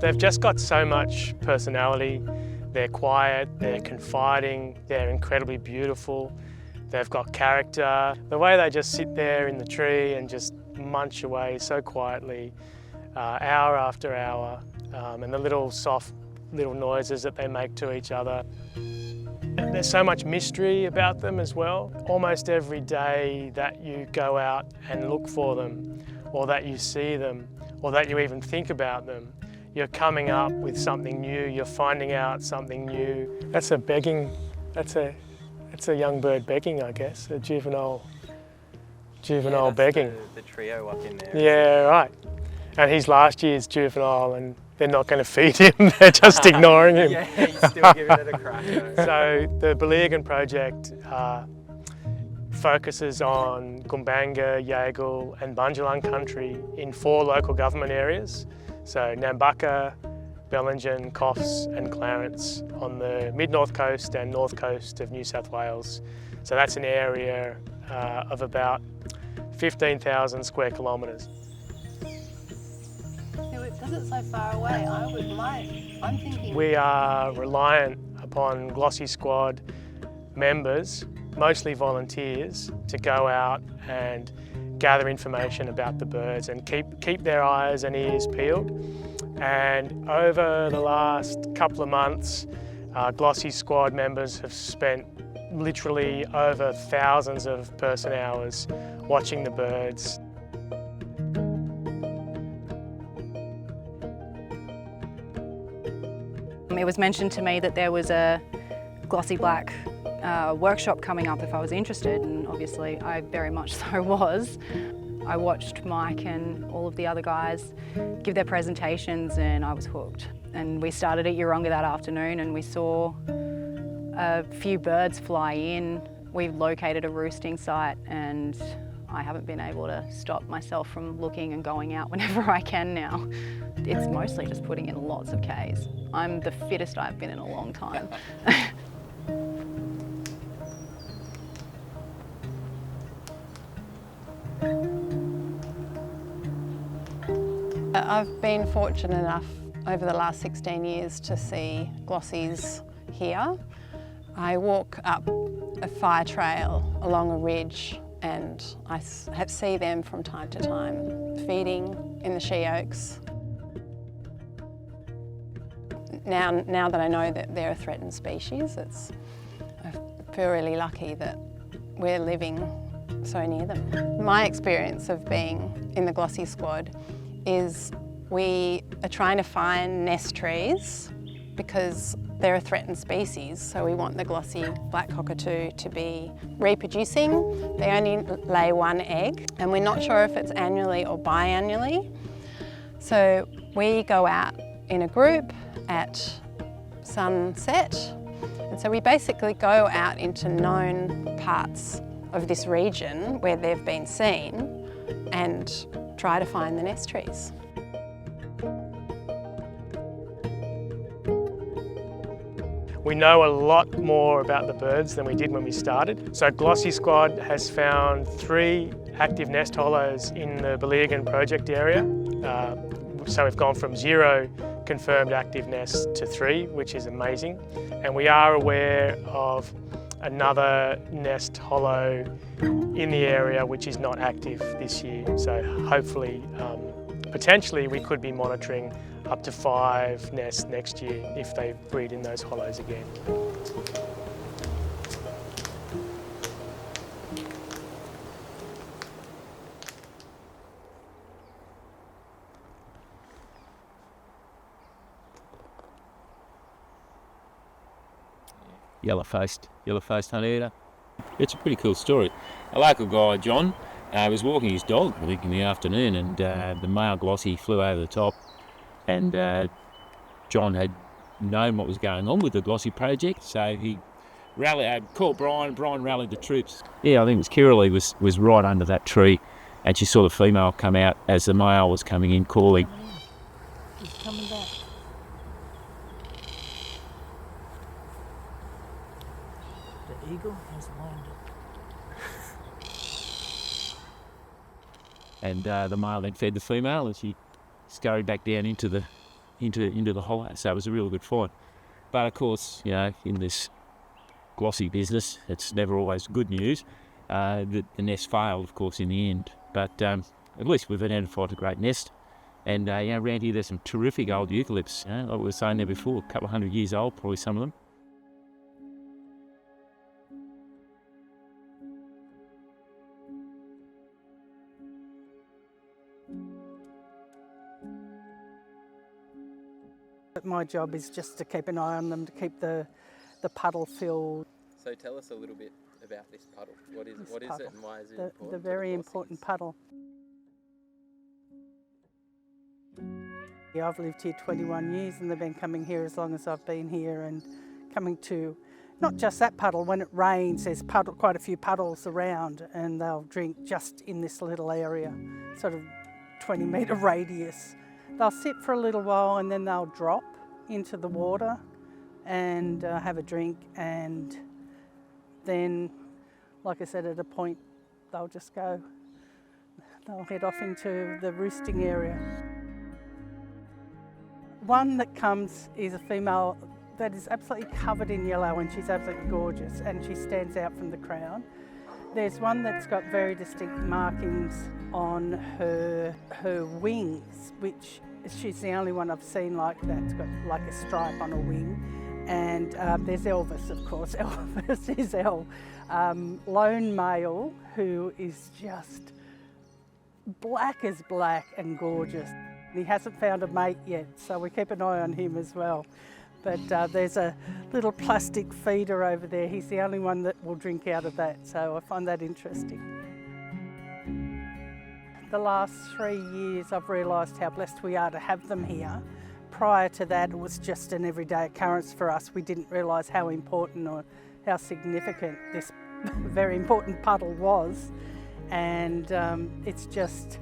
They've just got so much personality. They're quiet, they're confiding, they're incredibly beautiful. They've got character. The way they just sit there in the tree and just munch away so quietly, hour after hour, and the little soft little noises that they make to each other. There's so much mystery about them as well. Almost every day that you go out and look for them, or that you see them, or that you even think about them, you're coming up with something new, you're finding out something new. That's a begging, that's a young bird begging, I guess, a juvenile begging. The trio up in there. Yeah, right. And he's last year's juvenile and they're not going to feed him, they're just ignoring him. Yeah, he's still giving it a crack. So the Biliirrgan project focuses on Gumbaynggirr, Yaegl and Biliirrgan country in 4 local government areas. So Nambucca, Biliirrgan, Coffs and Clarence on the mid-north coast and north coast of New South Wales. So that's an area of about 15,000 square kilometres. Because it's so far away, I'm thinking... We are reliant upon Glossy Squad members, mostly volunteers, to go out and gather information about the birds and keep their eyes and ears peeled. And over the last couple of months, Glossy Squad members have spent literally over thousands of person hours watching the birds. It was mentioned to me that there was a glossy black workshop coming up if I was interested, and obviously I very much so was. I watched Mike and all of the other guys give their presentations and I was hooked. And we started at Yeronga that afternoon and we saw a few birds fly in. We located a roosting site and I haven't been able to stop myself from looking and going out whenever I can now. It's mostly just putting in lots of Ks. I'm the fittest I've been in a long time. I've been fortunate enough over the last 16 years to see glossies here. I walk up a fire trail along a ridge and I see them from time to time feeding in the she oaks. Now that I know that they're a threatened species, I feel really lucky that we're living so near them. My experience of being in the Glossy Squad is we are trying to find nest trees because they're a threatened species, so we want the glossy black-cockatoo to be reproducing. They only lay 1 egg and we're not sure if it's annually or biannually. So we go out in a group at sunset, and so we basically go out into known parts of this region where they've been seen and try to find the nest trees. We know a lot more about the birds than we did when we started. So Glossy Squad has found 3 active nest hollows in the Biliirrgan project area. So we've gone from 0 confirmed active nests to 3, which is amazing. And we are aware of another nest hollow in the area which is not active this year. So hopefully, potentially we could be monitoring up to 5 nests next year if they breed in those hollows again. Yellow-faced honeyeater. It's a pretty cool story. A local guy, John, was walking his dog, I think, in the afternoon, and the male glossy flew over the top, and John had known what was going on with the Glossy project, so he called Brian. Brian rallied the troops. Yeah, I think it was Kiralee was right under that tree, and she saw the female come out as the male was coming in, calling. He's coming back. The eagle has lined up. And the male then fed the female, and she scurried back down into the into the hollow. So it was a really good find. But of course, in this glossy business, it's never always good news. The nest failed, of course, in the end. But at least we've identified a great nest. And around here there's some terrific old eucalypts, like we were saying there before, a couple of 100 years old, probably some of them. My job is just to keep an eye on them, to keep the puddle filled. So tell us a little bit about this puddle. What is it and why is it important? The very important puddle. I've lived here 21 years and they've been coming here as long as I've been here, and coming to not just that puddle. When it rains, there's quite a few puddles around, and they'll drink just in this little area, sort of 20-metre radius. They'll sit for a little while and then they'll drop into the water and have a drink, and then, like I said, at a point they'll just go, they'll head off into the roosting area. One that comes is a female that is absolutely covered in yellow, and she's absolutely gorgeous, and she stands out from the crowd. There's one that's got very distinct markings on her wings, which she's the only one I've seen like that. It's got like a stripe on her wing. And there's Elvis, of course. Elvis is our lone male, who is just black as black and gorgeous. He hasn't found a mate yet, so we keep an eye on him as well. But there's a little plastic feeder over there. He's the only one that will drink out of that, so I find that interesting. The last 3 years I've realised how blessed we are to have them here. Prior to that, it was just an everyday occurrence for us. We didn't realise how important or how significant this very important puddle was. And it's just,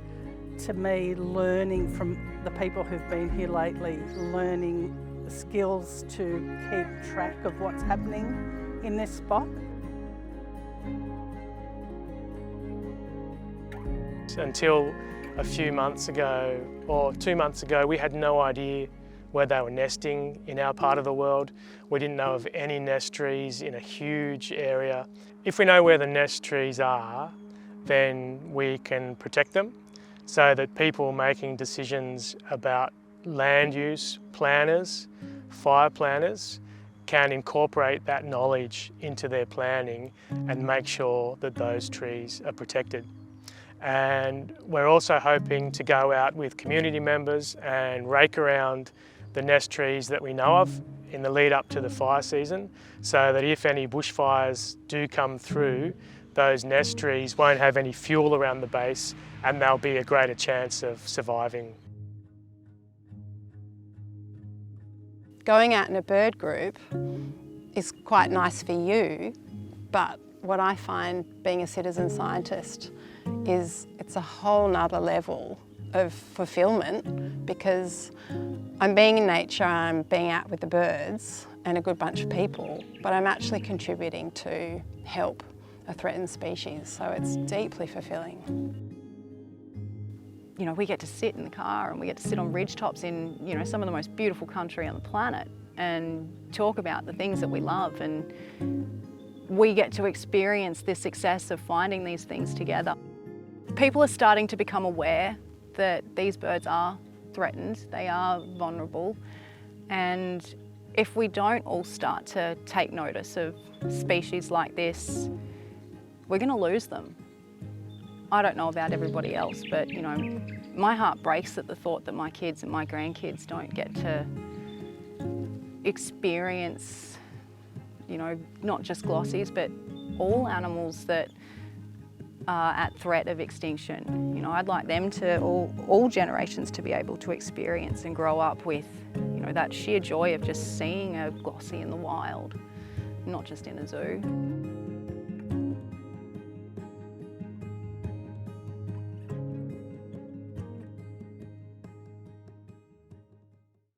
to me, learning from the people who've been here lately, learning the skills to keep track of what's happening in this spot. Until a few months ago, or 2 months ago, we had no idea where they were nesting in our part of the world. We didn't know of any nest trees in a huge area. If we know where the nest trees are, then we can protect them so that people making decisions about land use, planners, fire planners, can incorporate that knowledge into their planning and make sure that those trees are protected. And we're also hoping to go out with community members and rake around the nest trees that we know of in the lead up to the fire season, so that if any bushfires do come through, those nest trees won't have any fuel around the base and there'll be a greater chance of surviving. Going out in a bird group is quite nice for you, but what I find being a citizen scientist is it's a whole nother level of fulfilment, because I'm being in nature, I'm being out with the birds and a good bunch of people, but I'm actually contributing to help a threatened species, so it's deeply fulfilling. You know, we get to sit in the car and we get to sit on ridge tops in, you know, some of the most beautiful country on the planet and talk about the things that we love, and we get to experience the success of finding these things together. People are starting to become aware that these birds are threatened, they are vulnerable, and if we don't all start to take notice of species like this, we're going to lose them. I don't know about everybody else, but you know, my heart breaks at the thought that my kids and my grandkids don't get to experience, you know, not just glossies, but all animals that are at threat of extinction. You know, I'd like them to, all generations, to be able to experience and grow up with, you know, that sheer joy of just seeing a glossy in the wild, not just in a zoo.